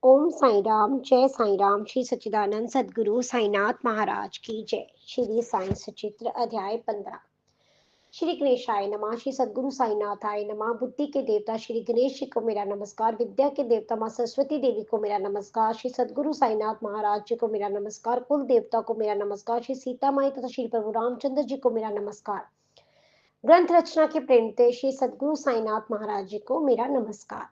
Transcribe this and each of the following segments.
ओम साई राम, जय साई राम। श्री सच्चिदानंद सदगुरु साईनाथ महाराज की जय। श्री साई सचित्र अध्याय 15। श्री गणेशाय नमः। श्री सद्गुरु साईनाथाय नमः। बुद्धि के देवता श्री गणेश जी को मेरा नमस्कार। विद्या के देवता माँ सरस्वती देवी को मेरा नमस्कार। श्री सद्गुरु साईनाथ महाराज जी को मेरा नमस्कार। कुल देवता को मेरा नमस्कार। श्री सीता माई तथा श्री प्रभु रामचंद्र जी को मेरा नमस्कार। ग्रंथ रचना के प्रेरणते श्री सद्गुरु साईनाथ महाराज जी को मेरा नमस्कार।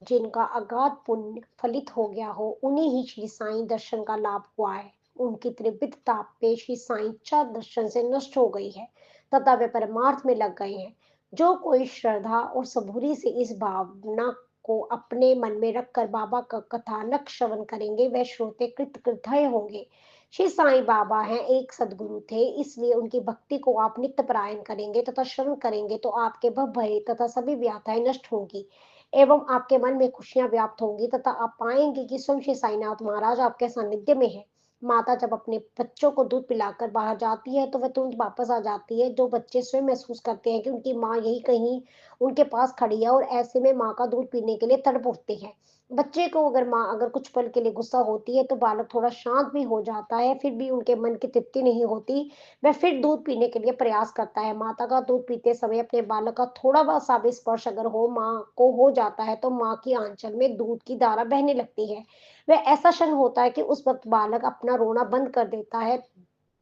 जिनका अगाध पुण्य फलित हो गया हो, उन्हें ही श्री साईं दर्शन का लाभ हुआ है। उनकी त्रिविध ताप पे श्री साईं इच्छा दर्शन से नष्ट हो गई है तथा वे परमार्थ में लग गए हैं। जो कोई श्रद्धा और सबूरी से इस भावना को अपने मन में रखकर बाबा का कथानक श्रवण करेंगे, वह श्रोते कृतकृत्य होंगे। श्री साईं बाबा हैं एक सदगुरु थे, इसलिए उनकी भक्ति को आप नित्य परायण करेंगे तथा श्रवण करेंगे तो आपके भव भय तथा सभी व्याधाएं नष्ट होंगी एवं आपके मन में खुशियां व्याप्त होंगी तथा आप पाएंगे कि स्वयं श्री साईनाथ महाराज आपके सानिध्य में है। माता जब अपने बच्चों को दूध पिलाकर बाहर जाती है तो वह तुरंत वापस आ जाती है। जो बच्चे स्वयं महसूस करते हैं कि उनकी माँ यही कहीं उनके पास खड़ी है और ऐसे में माँ का दूध पीने के लिए तड़प उठते हैं। बच्चे को अगर माँ अगर कुछ पल के लिए गुस्सा होती है तो बालक थोड़ा शांत भी हो जाता है, फिर भी उनके मन की तृप्ति नहीं होती। वह फिर दूध पीने के लिए प्रयास करता है। माता का दूध पीते समय अपने बालक का थोड़ा बहुत सा भी स्पर्श अगर हो माँ को हो जाता है तो माँ की आंचल में दूध की धारा बहने लगती है। वह ऐसा क्षण होता है कि उस वक्त बालक अपना रोना बंद कर देता है।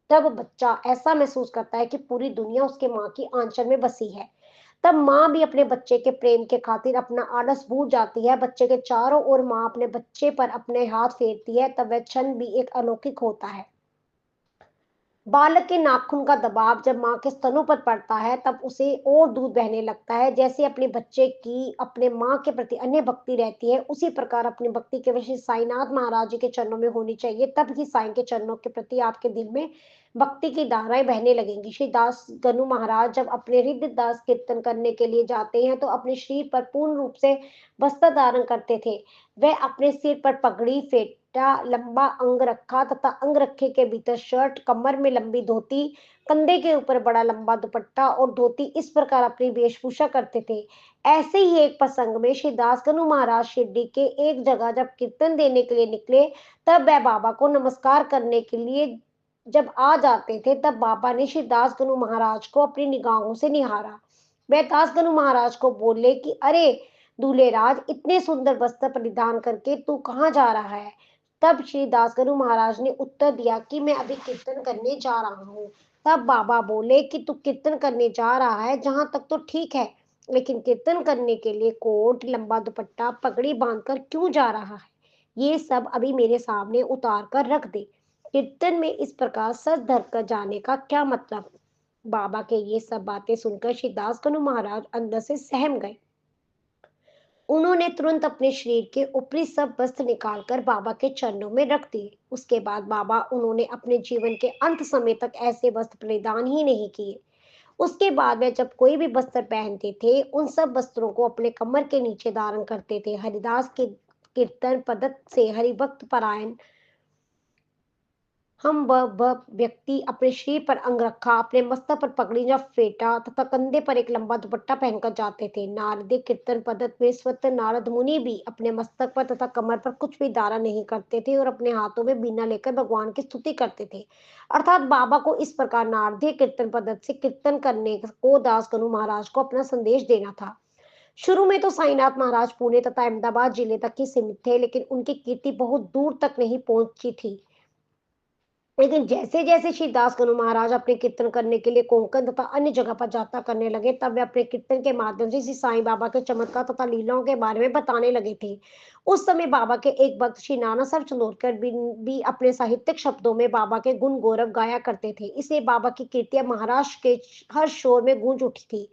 तब बच्चा ऐसा महसूस करता है कि पूरी दुनिया उसके माँ की आंचल में बसी है। तब माँ भी अपने बच्चे के प्रेम के खातिर अपना आलस भूल जाती है। बच्चे के चारों ओर माँ अपने बच्चे पर अपने हाथ फेरती है, तब वह क्षण भी एक अलौकिक होता है। बालक के नाखून का दबाव जब माँ के स्तनों पर पड़ता है तब उसे और दूध बहने लगता है। जैसे अपने बच्चे की अपने माँ के प्रति अन्य भक्ति रहती है, उसी प्रकार अपनी भक्ति के विषय साईनाथ महाराज जी के चरणों में होनी चाहिए। तब ही साईं के चरणों के प्रति आपके दिल में भक्ति की धाराएं बहने लगेंगी। श्री दास गनु महाराज जब अपने हृदय दास कीर्तन करने के लिए जाते हैं तो अपने शरीर पर पूर्ण रूप से वस्त्र धारण करते थे। वह अपने सिर पर पगड़ी, फेटा, लंबा अंग रखा तथा अंग रखे के भीतर शर्ट, कमर में लंबी धोती, कंधे के ऊपर बड़ा लंबा दुपट्टा और धोती, इस प्रकार अपनी वेशभूषा करते थे। ऐसे ही एक प्रसंग में श्री दास गनु महाराज शिरडी के एक जगह जब कीर्तन देने के लिए निकले, तब वह बाबा को नमस्कार करने के लिए जब आ जाते थे, तब बाबा ने श्री दास गनु महाराज को अपनी निगाहों से निहारा। वह दास गनु महाराज को बोले कि अरे दूल्हे राज, इतने सुंदर वस्त्र परिधान करके तू कहाँ जा रहा है? तब श्री दास गुरु महाराज ने उत्तर दिया कि मैं अभी कीर्तन करने जा रहा हूँ। तब बाबा बोले कि तू कीर्तन करने जा रहा है, जहां तक तो ठीक है, लेकिन कीर्तन करने के लिए कोट, लंबा दुपट्टा, पगड़ी बांधकर क्यों जा रहा है? ये सब अभी मेरे सामने उतार कर रख दे। कीर्तन में इस प्रकार सर धर कर जाने का क्या मतलब? बाबा के ये सब बातें सुनकर श्री दास गनु महाराज अंदर से सहम गए। उन्होंने तुरंत अपने शरीर के ऊपरी सब वस्त्र निकालकर बाबा के चरणों में रख दिए। उसके बाद बाबा उन्होंने अपने जीवन के अंत समय तक ऐसे वस्त्र परिधान ही नहीं किए। उसके बाद वे जब कोई भी वस्त्र पहनते थे, उन सब वस्त्रों को अपने कमर के नीचे धारण करते थे। हरिदास के कीर्तन पद्धत से हरिभक्त परायण हम वह व्यक्ति अपने शरीर पर अंगरखा, अपने मस्तक पर पगड़ी या फेटा तथा कंधे पर एक लंबा दुपट्टा पहनकर जाते थे। नारदीय कीर्तन पद्धत में स्वतः नारद मुनि भी अपने मस्तक पर तथा कमर पर कुछ भी धारण नहीं करते थे और अपने हाथों में बीना लेकर भगवान की स्तुति करते थे। अर्थात बाबा को इस प्रकार नारदीय कीर्तन पद्धत से कीर्तन करने को दास गनु महाराज को अपना संदेश देना था। शुरू में तो साईनाथ महाराज पुणे तथा अहमदाबाद जिले तक ही सीमित थे, लेकिन उनकी कीर्ति बहुत दूर तक नहीं पहुंची थी। लेकिन जैसे-जैसे श्री दास गनु महाराज अपने कीर्तन करने के लिए कोंकण तथा अन्य जगह पर यात्रा करने लगे, तब वे अपने कीर्तन के माध्यम से श्री साईं बाबा के चमत्कार तथा लीलाओं के बारे में बताने लगे थे। उस समय बाबा के एक भक्त श्री नाना साहब चंदोरकर भी अपने साहित्यिक शब्दों में बाबा के गुण गौरव गाया करते थे। इसलिए बाबा की कीर्तियां महाराष्ट्र के हर शोर में गूंज उठी थी।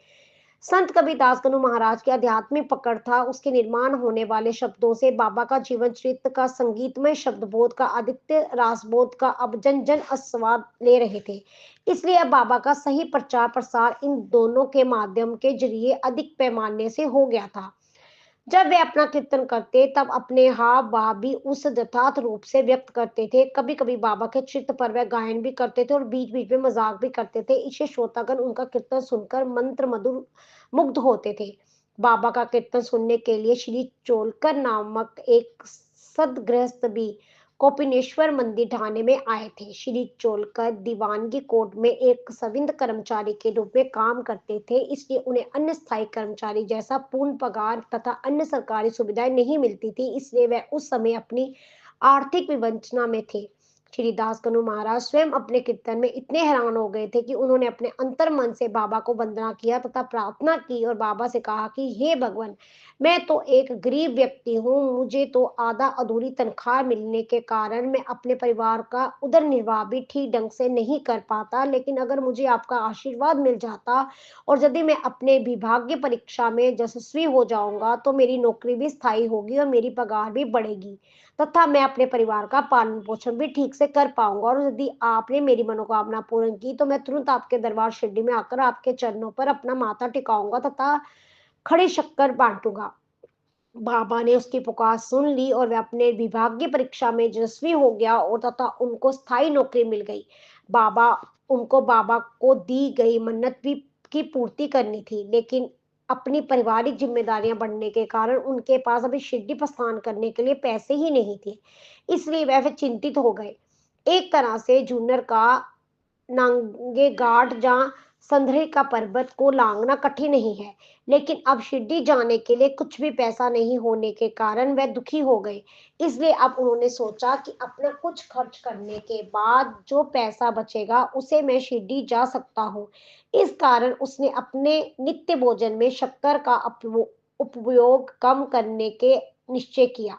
संत कबीरदास गनु महाराज की आध्यात्मिक पकड़ था, उसके निर्माण होने वाले शब्दों से बाबा का जीवन चरित्र का संगीतमय शब्दबोध का आदित्य रासबोध का अब जन जन आस्वाद ले रहे थे। इसलिए अब बाबा का सही प्रचार प्रसार इन दोनों के माध्यम के जरिए अधिक पैमाने से हो गया था। जब वे अपना कीर्तन करते तब अपने हाव भाव भी उस यथार्थ रूप से व्यक्त करते थे। कभी कभी बाबा के चित्त पर वे गायन भी करते थे और बीच बीच में मजाक भी करते थे। इससे श्रोतागण उनका कीर्तन सुनकर मंत्र मधुर मुग्ध होते थे। बाबा का कीर्तन सुनने के लिए श्री चोलकर नामक एक सदगृहस्थ भी कोपिनेश्वर मंदिर ढाने में आए थे। श्री चोलकर दीवानगी कोर्ट में एक संविदा कर्मचारी के रूप में काम करते थे, इसलिए उन्हें अन्य स्थायी कर्मचारी जैसा पूर्ण पगार तथा अन्य सरकारी सुविधाएं नहीं मिलती थी, इसलिए वह उस समय अपनी आर्थिक विवंचना में थे। श्री दास कनु महाराज स्वयं अपने कीर्तन में इतने हैरान हो गए थे कि उन्होंने अपने अंतर मन से बाबा को वंदना किया तथा प्रार्थना की और बाबा से कहा कि हे भगवान, मैं तो एक गरीब व्यक्ति हूँ, मुझे तो आधा अधूरी तनख्वाह मिलने के कारण मैं अपने परिवार का उदर निर्वाह भी ठीक ढंग से नहीं कर पाता, लेकिन अगर मुझे आपका आशीर्वाद मिल जाता और यदि मैं अपने विभागीय परीक्षा में यशस्वी हो जाऊंगा तो मेरी नौकरी भी स्थायी होगी और मेरी पगार भी बढ़ेगी तथा मैं अपने परिवार का पालन पोषण भी ठीक से कर पाऊंगा, और यदि आपने मेरी मनोकामना पूर्ण की तो मैं तुरंत आपके दरबार शिरडी में आकर आपके चरणों पर अपना माथा टिकाऊंगा तथा खड़ी शक्कर बांटूंगा। बाबा ने उसकी पुकार सुन ली और वह अपने विभागीय परीक्षा में यशस्वी हो गया और तथा उनको स्थायी नौकरी मिल गई। बाबा बाबा को दी गई मन्नत भी की पूर्ति करनी थी, लेकिन अपनी पारिवारिक जिम्मेदारियां बढ़ने के कारण उनके पास अभी शिरडी प्रस्थान करने के लिए पैसे ही नहीं थे, इसलिए वह चिंतित हो गए। एक तरह से जूनर का नांगे घाट जहाँ संधरे का पर्वत को लांघना कठिन नहीं है, लेकिन अब शिरडी जाने के लिए कुछ भी पैसा नहीं होने के कारण वह दुखी हो गए। इसलिए अब उन्होंने सोचा कि अपना कुछ खर्च करने के बाद जो पैसा बचेगा उसे मैं शिरडी जा सकता हूँ। इस कारण उसने अपने नित्य भोजन में शक्कर का उपयोग कम करने के निश्चय किया।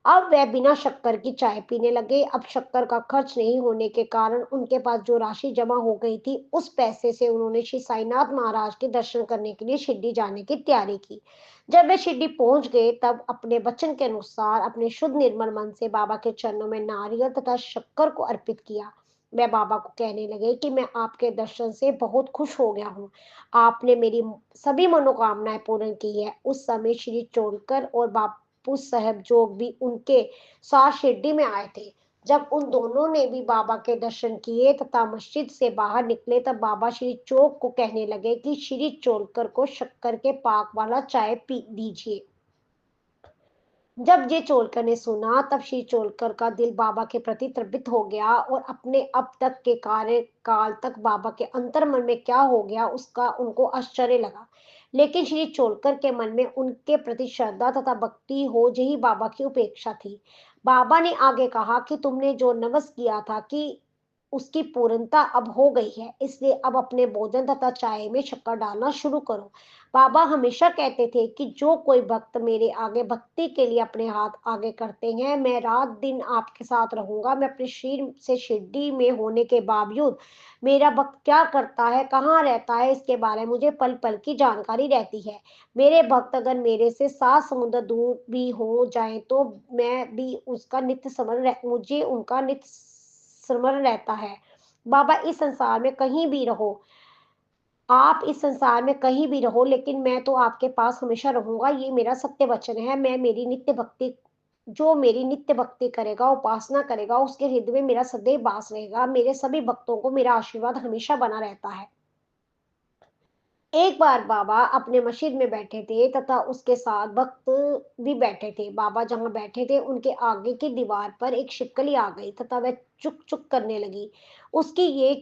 अब वह बिना शक्कर की चाय पीने लगे। अब शक्कर का खर्च नहीं होने के कारण उनके पास जो राशि जमा हो गई थी, उस पैसे से उन्होंने श्री साईनाथ महाराज के दर्शन करने के लिए शिरडी जाने की तैयारी की। जब वे शिरडी पहुंच गए तब अपने वचन के अनुसार अपने शुद्ध निर्मल मन से बाबा के चरणों में नारियल तथा शक्कर को अर्पित किया। वह बाबा को कहने लगे कि मैं आपके दर्शन से बहुत खुश हो गया हूँ। आपने मेरी सभी मनोकामनाएं पूर्ण की है। उस समय श्री चोलकर और बापू साहब जोग भी उनके साथ शिरडी में आए थे। जब उन दोनों ने भी बाबा के दर्शन किए तथा मस्जिद से बाहर निकले तब बाबा श्री चोक को कहने लगे कि श्री चोलकर को शक्कर के पाक वाला चाय पी दीजिए। जब ये चोलकर ने सुना तब श्री चोलकर का दिल बाबा के प्रति तृप्त हो गया और अपने अब तक के कार्यकाल तक बाबा के अंतर्मन में क्या हो गया उसका उनको आश्चर्य लगा। लेकिन श्री चोलकर के मन में उनके प्रति श्रद्धा तथा भक्ति हो यही बाबा की उपेक्षा थी। बाबा ने आगे कहा कि तुमने जो नवस किया था कि उसकी पूर्णता अब हो गई है, इसलिए अब अपने भोजन तथा चाय में शक्कर डालना शुरू करो। बाबा हमेशा कहते थे कि जो कोई भक्त मेरे आगे भक्ति के लिए अपने हाथ आगे करते हैं, मैं रात दिन आपके साथ रहूंगा। मैं अपने शरीर से शिरडी में होने के बावजूद मेरा भक्त क्या करता है, कहाँ रहता है, इसके बारे में मुझे पल पल की जानकारी रहती है। मेरे भक्त अगर मेरे से 7 समुद्र दूर भी हो जाए तो मैं भी उसका नित्य स्मरण मुझे उनका नित्य स्मरण रहता है। बाबा इस संसार में कहीं भी रहो, आप इस संसार में कहीं भी रहो, लेकिन मैं तो आपके पास हमेशा रहूंगा, ये मेरा सत्य वचन है। मैं मेरी नित्य भक्ति जो मेरी नित्य भक्ति करेगा, उपासना करेगा, उसके हृदय में मेरा सदैव वास रहेगा। मेरे सभी भक्तों को मेरा आशीर्वाद हमेशा बना रहता है। एक बार बाबा अपने मस्जिद में बैठे थे तथा उसके साथ भक्त भी बैठे थे। बाबा जहाँ बैठे थे उनके आगे की दीवार पर एक छिपकली आ गई तथा वह चुक चुक करने लगी। उसकी ये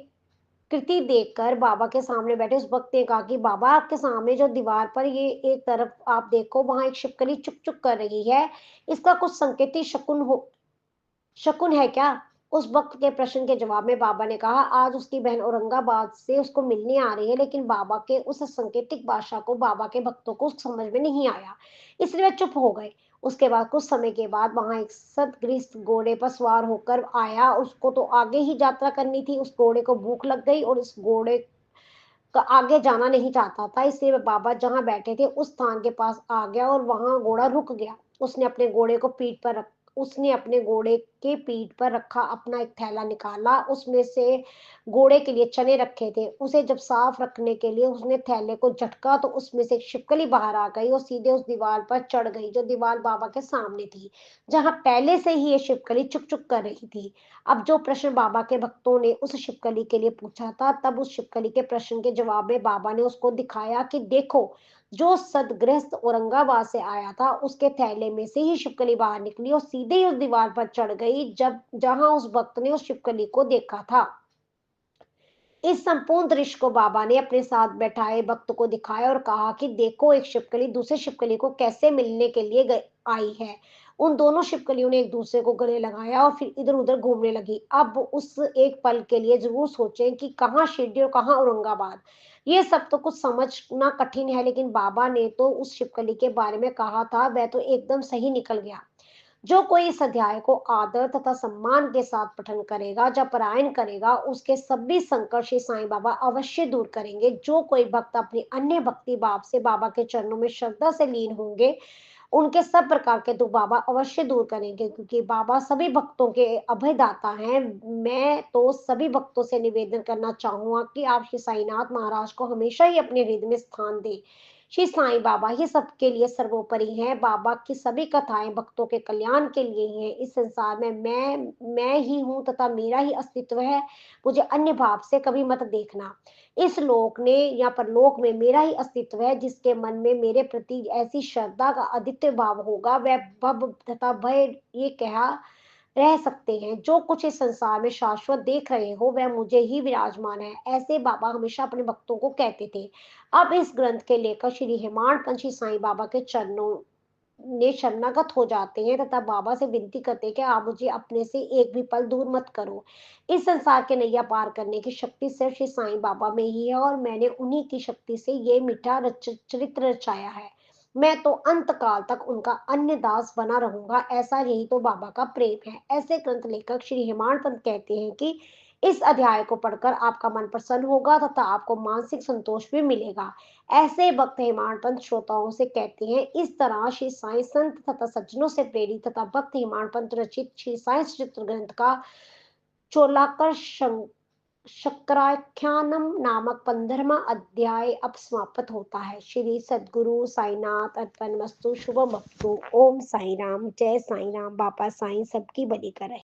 कृति देखकर बाबा के सामने बैठे उस भक्त ने कहा कि बाबा, आपके सामने जो दीवार पर ये एक तरफ आप देखो, वहां एक छिपकली चुक चुक कर रही है। इसका कुछ संकेती शकुन है क्या? उस वक्त के प्रश्न के जवाब में बाबा ने कहा, आज उसकी बहन औरंगाबाद से उसको मिलने आ रही है, लेकिन बाबा के उस सांकेतिक भाषा को बाबा के भक्तों को समझ में नहीं आया, इसलिए वे चुप हो गए। उसके बाद कुछ समय के बाद वहां एक सदगृहस्थ घोड़े पर सवार होकर आया। उसको तो आगे ही यात्रा करनी थी। उस घोड़े को भूख लग गई और इस घोड़े का आगे जाना नहीं चाहता था, इसलिए वह बाबा जहां बैठे थे उस स्थान के पास आ गया और वहां घोड़ा रुक गया। उसने अपने घोड़े के पीठ पर रखा अपना एक थैला निकाला। उसमें से घोड़े के लिए चने रखे थे। उसे जब साफ रखने के लिए उसने थैले को झटका तो उसमें से एक छिपकली बाहर आ गई और सीधे उस दीवार पर चढ़ गई, जो दीवार बाबा के सामने थी, जहां पहले से ही ये छिपकली चुक चुक कर रही थी। अब जो प्रश्न बाबा के भक्तों ने उस छिपकली के लिए पूछा था, तब उस छिपकली के प्रश्न के जवाब में बाबा ने उसको दिखाया कि देखो, जो सदगृहस्थ औरंगाबाद से आया था, उसके थैले में से ही छिपकली बाहर निकली और सीधे ही उस दीवार पर चढ़ गई जब जहां उस भक्त ने उस छिपकली को देखा था। इस संपूर्ण दृश्य को बाबा ने अपने साथ बैठाए भक्त को दिखाया और कहा कि देखो, एक छिपकली दूसरे छिपकली को कैसे मिलने के लिए आई है। उन दोनों छिपकलियों ने एक दूसरे को गले लगाया और फिर इधर उधर घूमने लगी। अब उस एक पल के लिए जरूर सोचें कि कहाँ शिरडी और कहाँ औरंगाबाद। ये सब तो कुछ समझना कठिन है, लेकिन बाबा ने तो उस छिपकली के बारे में कहा था, वह तो एकदम सही निकल गया। जो कोई इस अध्याय को आदर तथा सम्मान के साथ पठन करेगा, जब पारायण करेगा, उसके सभी संकट श्री साईं बाबा अवश्य दूर करेंगे। जो कोई भक्त अपनी अन्य भक्ति भाव से बाबा के चरणों में श्रद्धा से लीन होंगे, उनके सब प्रकार के दुख बाबा अवश्य दूर करेंगे, क्योंकि बाबा सभी भक्तों के अभयदाता हैं। मैं तो सभी भक्तों से निवेदन करना चाहूंगा कि आप श्री साईनाथ महाराज को हमेशा ही अपने हृदय में स्थान दें। श्री साईं बाबा ही सबके लिए सर्वोपरि हैं। बाबा की सभी कथाएं भक्तों के कल्याण के लिए ही हैं। इस संसार में मैं ही हूँ तथा मेरा ही अस्तित्व है। मुझे अन्य भाव से कभी मत देखना। इस लोक ने या परलोक में मेरा ही अस्तित्व है। जिसके मन में मेरे प्रति ऐसी श्रद्धा का अद्वितीय भाव होगा, वह भव तथा भय ये कहा रह सकते हैं। जो कुछ इस संसार में शाश्वत देख रहे हो, वह मुझे ही विराजमान है। ऐसे बाबा हमेशा अपने भक्तों को कहते थे। अब इस ग्रंथ के लेकर श्री हेमाड पंथ श्री साईं बाबा के चरणों ने शरणागत हो जाते हैं तथा बाबा से विनती करते हैं कि आप मुझे अपने से एक भी पल दूर मत करो। इस संसार के नैया पार करने की शक्ति सिर्फ श्री साईं बाबा में ही है और मैंने उन्हीं की शक्ति से ये मीठा चरित्र रचाया है। मैं तो अंत काल तक उनका अन्य दास बना रहूंगा। ऐसा यही तो बाबा का प्रेम है। ऐसे ग्रंथ लेखक श्री हेमाड पंत कहते हैं कि इस अध्याय को पढ़कर आपका मन प्रसन्न होगा तथा आपको मानसिक संतोष भी मिलेगा। ऐसे भक्त हेमाड पंत श्रोताओं से कहते हैं, इस तरह श्री साईं संत तथा सज्जनों से प्रेरित तथा भक्त हेमाड पंत रचित श्री साईं चरित्र ग्रंथ का चोलाकर शक्राख्यानम नामक 15वां अध्याय अब समाप्त होता है। श्री सद्गुरु साईनाथ अर्पणमस्तु। शुभमस्तु। ओम साई राम। जय साई राम। बाबा साईं सबकी बलि करे।